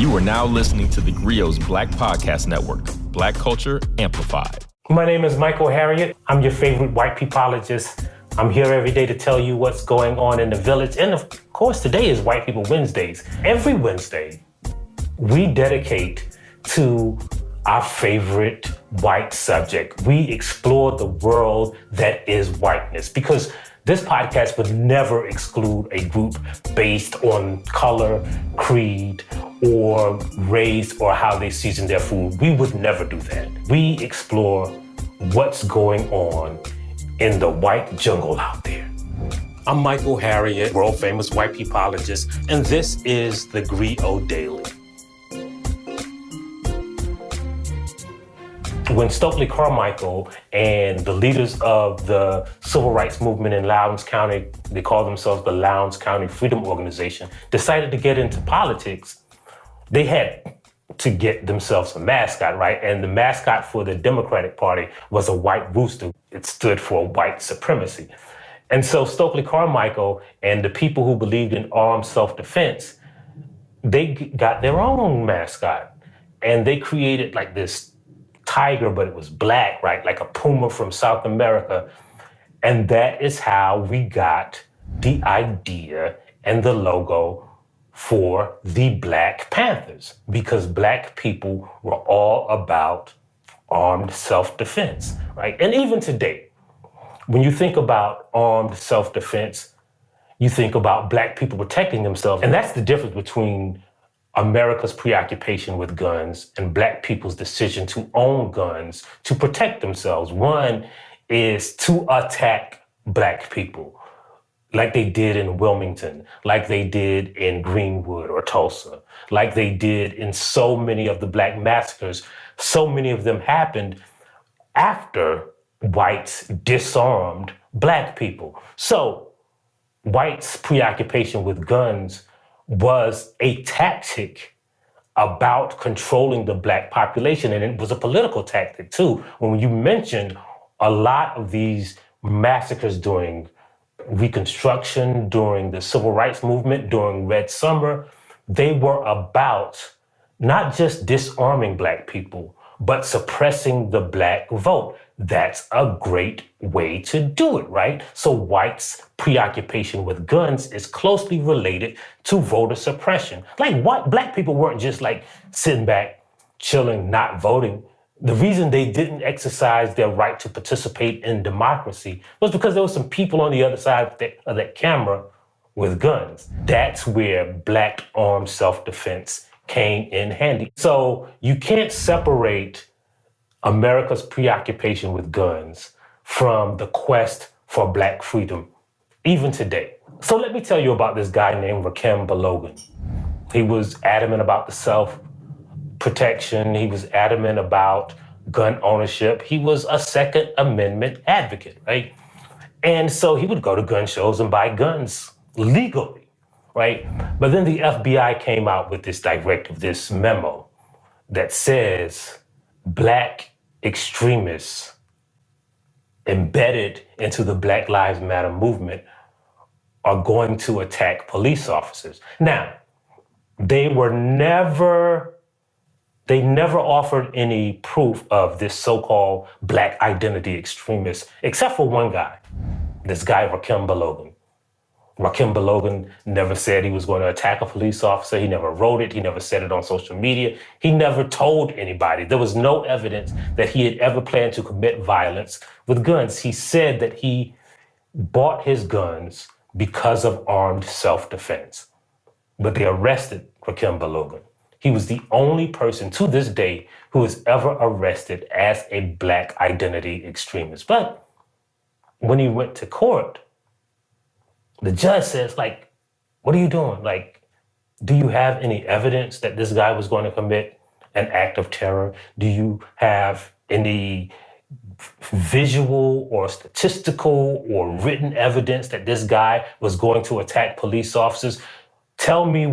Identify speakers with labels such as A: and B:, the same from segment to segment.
A: You are now listening to theGrio's Black Podcast Network, Black Culture Amplified.
B: My name is Michael Harriot. I'm your favorite white peopleologist. I'm here every day to tell you what's going on in the village. And of course, today is Wypipo Wednesdays. Every Wednesday, we dedicate to our favorite white subject. We explore the world that is whiteness, because this podcast would never exclude a group based on color, creed, or race, or how they season their food. We would never do that. We explore what's going on in the white jungle out there. I'm Michael Harriot, world famous white peopleologist, and this is theGrio Daily. When Stokely Carmichael and the leaders of the civil rights movement in Lowndes County, they call themselves the Lowndes County Freedom Organization, decided to get into politics, they had to get themselves a mascot, right? And the mascot for the Democratic Party was a white rooster. It stood for white supremacy. And so Stokely Carmichael and the people who believed in armed self-defense, they got their own mascot. And they created like this tiger, but it was black, right? Like a puma from South America. And that is how we got the idea and the logo for the Black Panthers, because black people were all about armed self-defense, right? And even today, when you think about armed self-defense, you think about black people protecting themselves. And that's the difference between America's preoccupation with guns and black people's decision to own guns to protect themselves. One is to attack black people, like they did in Wilmington, like they did in Greenwood or Tulsa, like they did in so many of the black massacres. So many of them happened after whites disarmed black people. So whites' preoccupation with guns was a tactic about controlling the black population. And it was a political tactic too. When you mentioned a lot of these massacres during Reconstruction, during the Civil Rights Movement, during Red Summer, they were about not just disarming black people, but suppressing the black vote. That's a great way to do it, right? So whites' preoccupation with guns is closely related to voter suppression. Like black people weren't just like sitting back, chilling, not voting. The reason they didn't exercise their right to participate in democracy was because there were some people on the other side of that camera with guns. That's where black armed self-defense came in handy. So you can't separate America's preoccupation with guns from the quest for black freedom, even today. So let me tell you about this guy named Rakim Balogun. He was adamant about the self-protection. He was adamant about gun ownership. He was a Second Amendment advocate, right? And so he would go to gun shows and buy guns legally, right? But then the FBI came out with this directive, this memo that says black extremists embedded into the Black Lives Matter movement are going to attack police officers. Now, they never offered any proof of this so-called black identity extremist, except for one guy, this guy, Rakim Balogun. Rakim Balogun never said he was going to attack a police officer. He never wrote it. He never said it on social media. He never told anybody. There was no evidence that he had ever planned to commit violence with guns. He said that he bought his guns because of armed self-defense. But they arrested Rakim Balogun. He was the only person to this day who was ever arrested as a black identity extremist. But when he went to court, the judge says, like, what are you doing? Like, do you have any evidence that this guy was going to commit an act of terror? Do you have any visual or statistical or written evidence that this guy was going to attack police officers? Tell me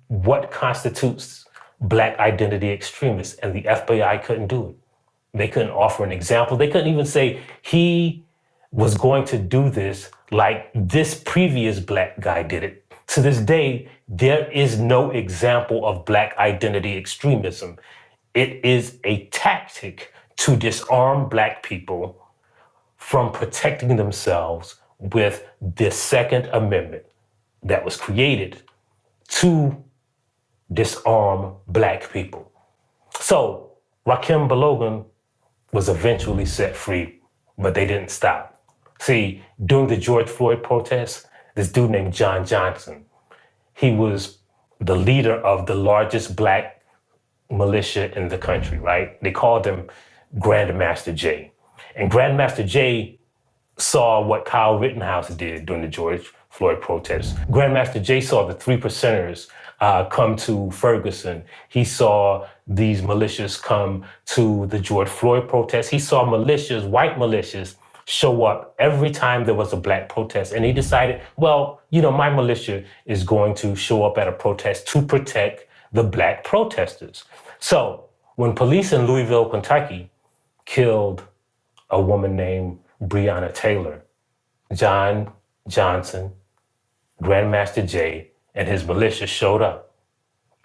B: what constitutes black identity extremists. And the FBI couldn't do it. They couldn't offer an example. They couldn't even say he was going to do this like this previous black guy did it. To this day, there is no example of Black identity extremism. It is a tactic to disarm Black people from protecting themselves with the Second Amendment that was created to disarm Black people. So Rakim Balogun was eventually set free, but they didn't stop. See, during the George Floyd protests, this dude named John Johnson, he was the leader of the largest Black militia in the country, right? They called him Grandmaster Jay. And Grandmaster Jay saw what Kyle Rittenhouse did during the George Floyd protests. Grandmaster Jay saw the 3%ers come to Ferguson. He saw these militias come to the George Floyd protests. He saw militias, white militias, show up every time there was a Black protest. And he decided, well, my militia is going to show up at a protest to protect the Black protesters. So when police in Louisville, Kentucky killed a woman named Breonna Taylor, John Johnson, Grandmaster Jay, and his militia showed up.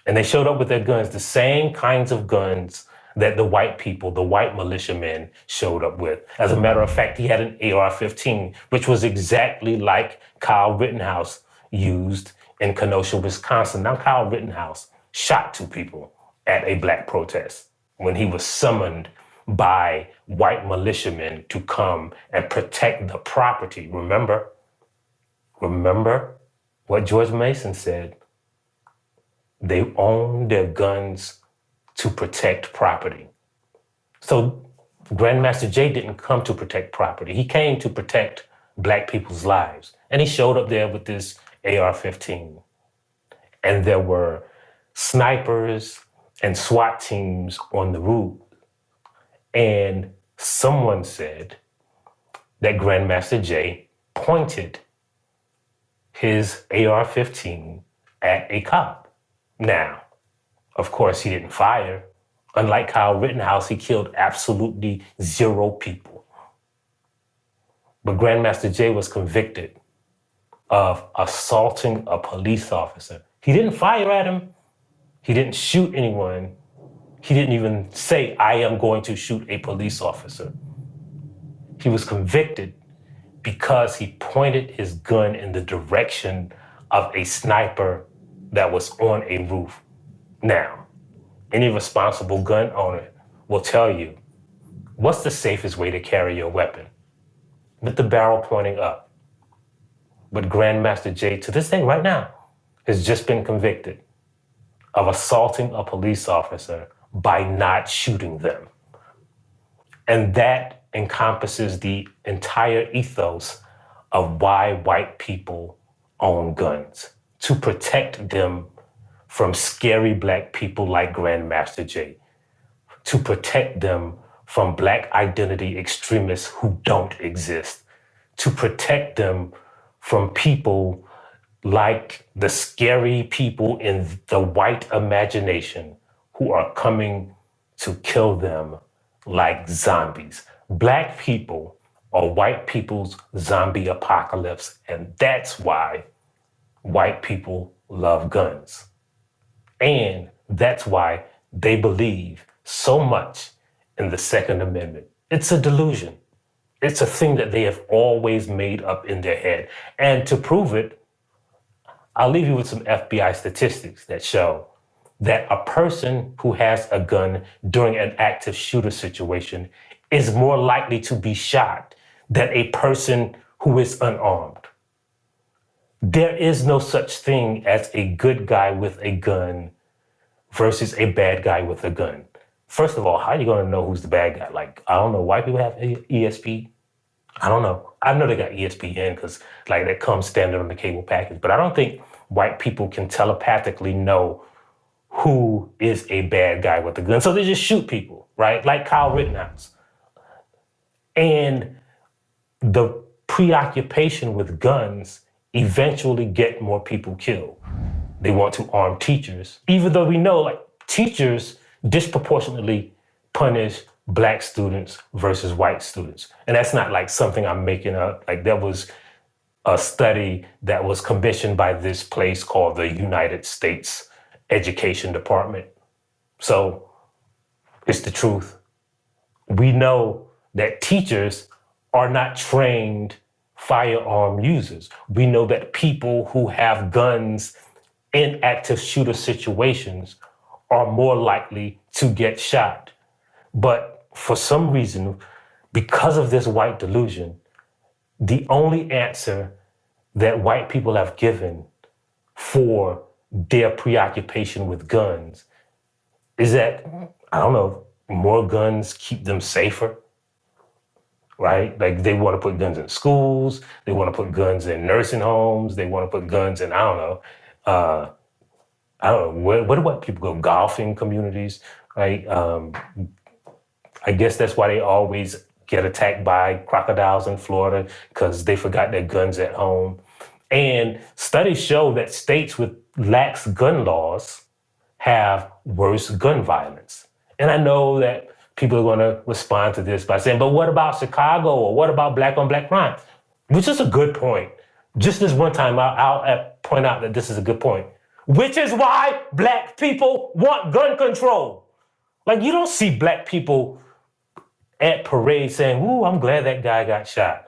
B: And they showed up with their guns, the same kinds of guns that the white people, the white militiamen showed up with. As a matter of fact, he had an AR-15, which was exactly like Kyle Rittenhouse used in Kenosha, Wisconsin. Now, Kyle Rittenhouse shot 2 people at a Black protest when he was summoned by white militiamen to come and protect the property. Remember what George Mason said? They own their guns to protect property. So Grandmaster Jay didn't come to protect property. He came to protect Black people's lives. And he showed up there with this AR-15. And there were snipers and SWAT teams on the route. And someone said that Grandmaster Jay pointed his AR-15 at a cop. Now, of course, he didn't fire. Unlike Kyle Rittenhouse, he killed absolutely 0 people. But Grandmaster Jay was convicted of assaulting a police officer. He didn't fire at him. He didn't shoot anyone. He didn't even say, I am going to shoot a police officer. He was convicted because he pointed his gun in the direction of a sniper that was on a roof. Now, any responsible gun owner will tell you, what's the safest way to carry your weapon? With the barrel pointing up. But Grandmaster Jay, to this day right now, has just been convicted of assaulting a police officer by not shooting them. And that encompasses the entire ethos of why white people own guns, to protect them from scary Black people like Grandmaster Jay, to protect them from Black identity extremists who don't exist, to protect them from people like the scary people in the white imagination who are coming to kill them like zombies. Black people are white people's zombie apocalypse, and that's why white people love guns. And that's why they believe so much in the Second Amendment. It's a delusion. It's a thing that they have always made up in their head. And to prove it, I'll leave you with some FBI statistics that show that a person who has a gun during an active shooter situation is more likely to be shot than a person who is unarmed. There is no such thing as a good guy with a gun versus a bad guy with a gun. First of all, how are you going to know who's the bad guy? Like, I don't know, white people have ESP? I don't know. I know they got ESPN because that comes standard on the cable package, but I don't think white people can telepathically know who is a bad guy with a gun. So they just shoot people, right? Like Kyle Rittenhouse. And the preoccupation with guns eventually get more people killed. They want to arm teachers, even though we know teachers disproportionately punish Black students versus white students. And that's not something I'm making up. That was a study that was commissioned by this place called the United States Education Department. So it's the truth. We know that teachers are not trained firearm users. We know that people who have guns in active shooter situations are more likely to get shot. But for some reason, because of this white delusion, the only answer that white people have given for their preoccupation with guns is that, I don't know, more guns keep them safer, right? Like they want to put guns in schools, they want to put guns in nursing homes, they want to put guns in, I don't know, where do white people go? Golfing communities, right? I guess that's why they always get attacked by crocodiles in Florida, because they forgot their guns at home. And studies show that states with lax gun laws have worse gun violence. And I know that people are going to respond to this by saying, but what about Chicago, or what about black on black crime? Which is a good point. Just this one time, I'll point out that this is a good point, which is why black people want gun control. Like, you don't see black people at parades saying, ooh, I'm glad that guy got shot.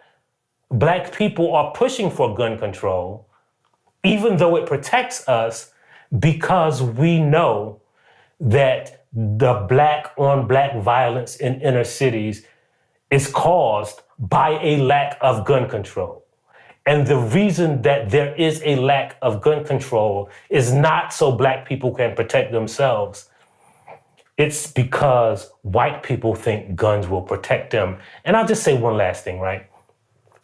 B: Black people are pushing for gun control, even though it protects us, because we know that the black on black violence in inner cities is caused by a lack of gun control. And the reason that there is a lack of gun control is not so black people can protect themselves. It's because white people think guns will protect them. And I'll just say one last thing, right?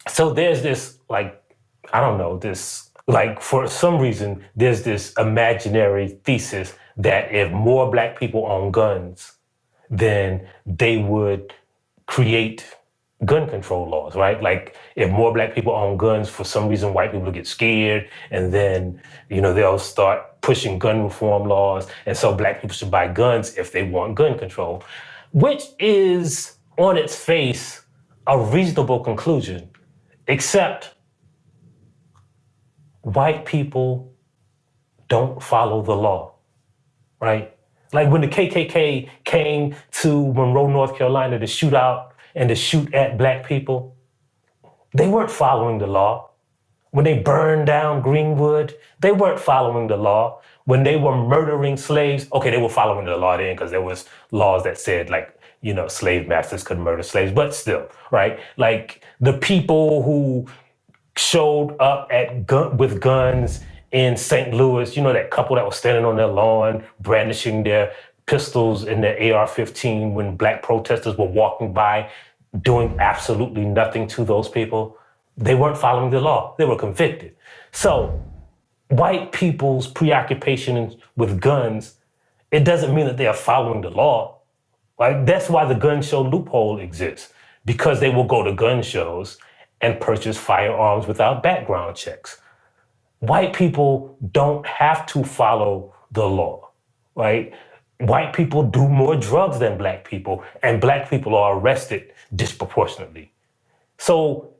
B: So there's this, for some reason, there's this imaginary thesis that if more black people own guns, then they would create gun control laws, right? Like if more black people own guns, for some reason, white people get scared, and then, they'll start pushing gun reform laws. And so black people should buy guns if they want gun control, which is on its face a reasonable conclusion, except white people don't follow the law, right? Like when the KKK came to Monroe, North Carolina to shoot out and to shoot at black people, they weren't following the law. When they burned down Greenwood, they weren't following the law. When they were murdering slaves, okay, they were following the law then, because there was laws that said slave masters could murder slaves, but still, right? Like the people who showed up with guns in St. Louis, that couple that was standing on their lawn, brandishing their pistols in their AR-15 when black protesters were walking by, doing absolutely nothing to those people. They weren't following the law. They were convicted. So white people's preoccupation with guns, it doesn't mean that they are following the law. Right? That's why the gun show loophole exists, because they will go to gun shows and purchase firearms without background checks. White people don't have to follow the law, right? White people do more drugs than black people, and black people are arrested disproportionately. So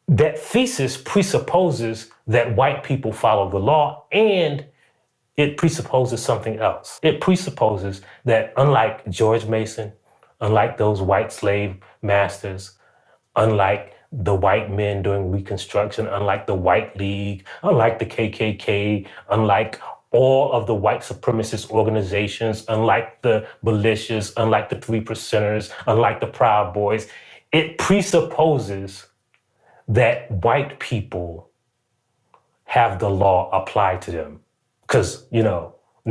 B: that thesis presupposes that white people follow the law, and it presupposes something else. It presupposes that unlike George Mason, unlike those white slave masters, unlike the white men during Reconstruction, unlike the White League, unlike the KKK, unlike all of the white supremacist organizations, unlike the militias, unlike the Three Percenters, unlike the Proud Boys, it presupposes that white people have the law applied to them. Because, none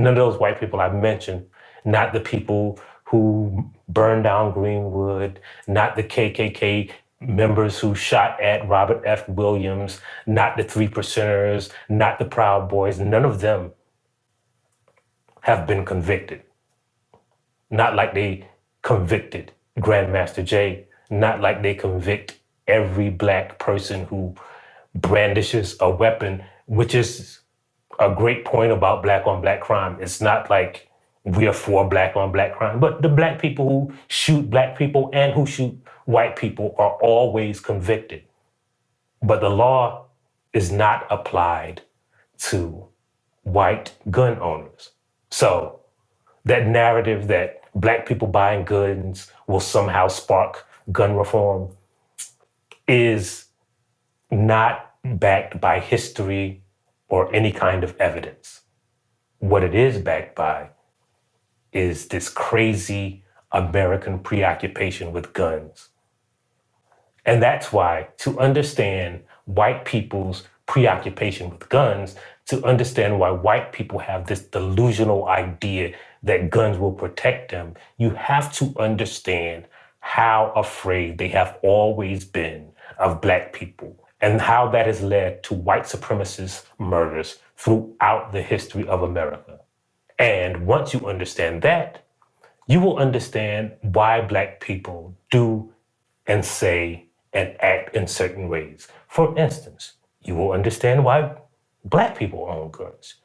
B: of those white people I mentioned, not the people who burned down Greenwood, not the KKK members who shot at Robert F. Williams, not the Three Percenters, not the Proud Boys, none of them have been convicted. Not like they convicted Grandmaster Jay, not like they convict every black person who brandishes a weapon, which is a great point about black on black crime. It's not like we are for black on black crime, but the black people who shoot black people and who shoot white people are always convicted. But the law is not applied to white gun owners. So that narrative that Black people buying guns will somehow spark gun reform is not backed by history or any kind of evidence. What it is backed by is this crazy American preoccupation with guns. And that's why, to understand white people's preoccupation with guns, to understand why white people have this delusional idea that guns will protect them, you have to understand how afraid they have always been of Black people and how that has led to white supremacist murders throughout the history of America. And once you understand that, you will understand why Black people do and say and act in certain ways. For instance, you will understand why Black people own guns.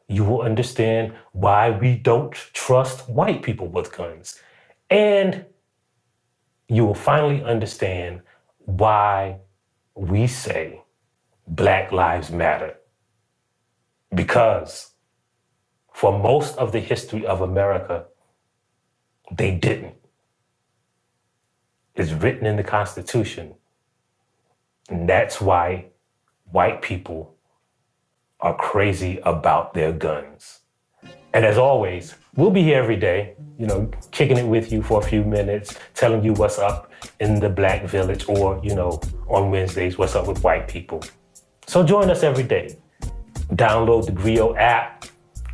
B: You will understand why we don't trust white people with guns. And you will finally understand why we say Black Lives Matter. Because for most of the history of America, they didn't. It's written in the Constitution. And that's why white people are crazy about their guns. And as always, we'll be here every day, kicking it with you for a few minutes, telling you what's up in the Black village or, on Wednesdays, what's up with white people. So join us every day. Download the theGrio app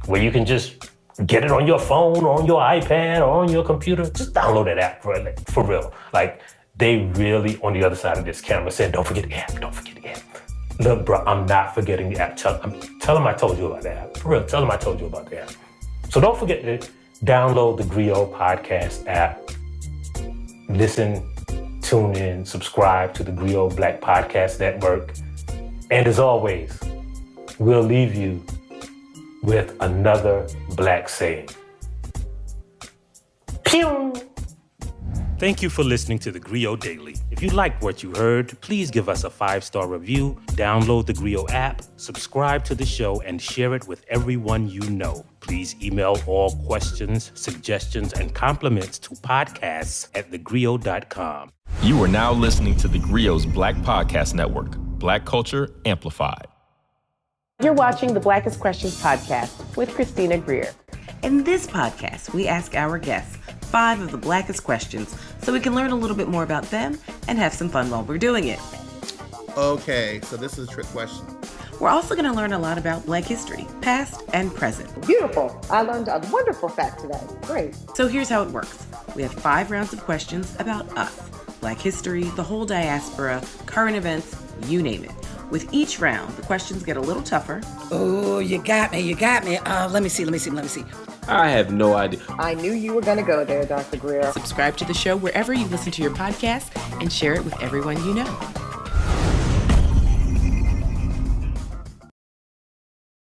B: where you can just get it on your phone or on your iPad or on your computer. Just download that app for real. Like, they really, on the other side of this camera, said, don't forget the app, don't forget the app. Look, bro, I'm not forgetting the app. Tell them I told you about the app. For real, tell them I told you about the app. So don't forget to download the theGrio podcast app. Listen, tune in, subscribe to the theGrio Black Podcast Network. And as always, we'll leave you with another Black saying. Pew! Thank you for listening to the theGrio Daily. If you liked what you heard, please give us a 5-star review, download the theGrio app, subscribe to the show, and share it with everyone you know. Please email all questions, suggestions, and compliments to podcasts@thegrio.com.
A: You are now listening to theGrio's Black Podcast Network, Black Culture Amplified.
C: You're watching the Blackest Questions podcast with Christina Greer.
D: In this podcast, we ask our guests 5 of the blackest questions so we can learn a little bit more about them and have some fun while we're doing it.
E: Okay, so this is a trick question.
D: We're also going to learn a lot about Black history, past and present.
C: Beautiful. I learned a wonderful fact today. Great.
D: So here's how it works. We have 5 rounds of questions about us, Black history, the whole diaspora, current events, you name it. With each round, the questions get a little tougher.
F: Oh, you got me. Let me see.
G: I have no idea.
C: I knew you were going to go there, Dr. Greer.
D: Subscribe to the show wherever you listen to your podcast and share it with everyone you know.